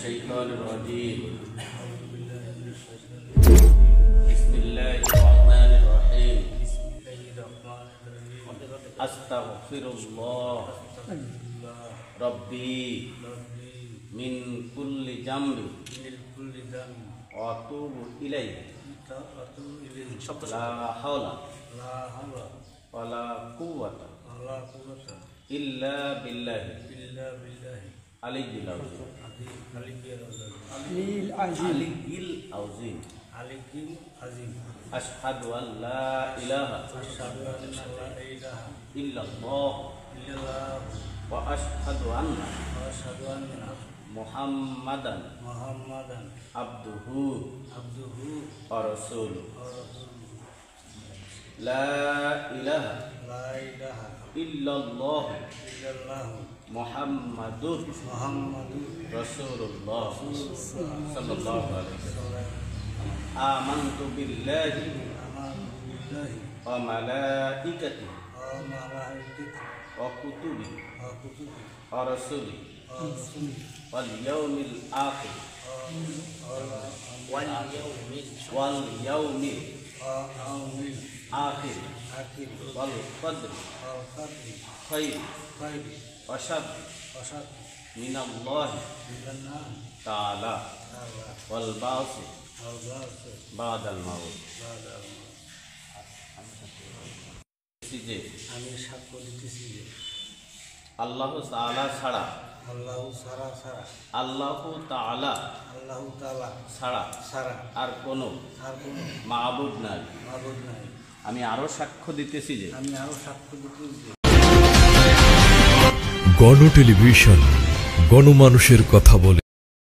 الشيطان الرجيم بسم الله الرحمن الرحيم أستغفر الله ربي من كل ذنب وأتوب إليه لا حول ولا قوة إلا بالله العلي العظيم أشهد أن لا إله إلا الله وأشهد أن محمدا عبده ورسوله لا إله إلا الله محمد رسول الله صلى الله عليه وسلم آمنت بالله وملائكته وكتبه ورسله واليوم الآخر واليوم الآخر والقدر خير وشر من الله تعالى والبعث بعد الموت আমি সাক্ষ্য দিতেছি যে আল্লাহ তাআলা ছাড়া আল্লাহ তাআলা ছাড়া আর কোনো মাবুদ নাই। আমি আরো সাক্ষ্য দিতেছি যে গণ টেলিভিশন গণমানুষের কথা বলে।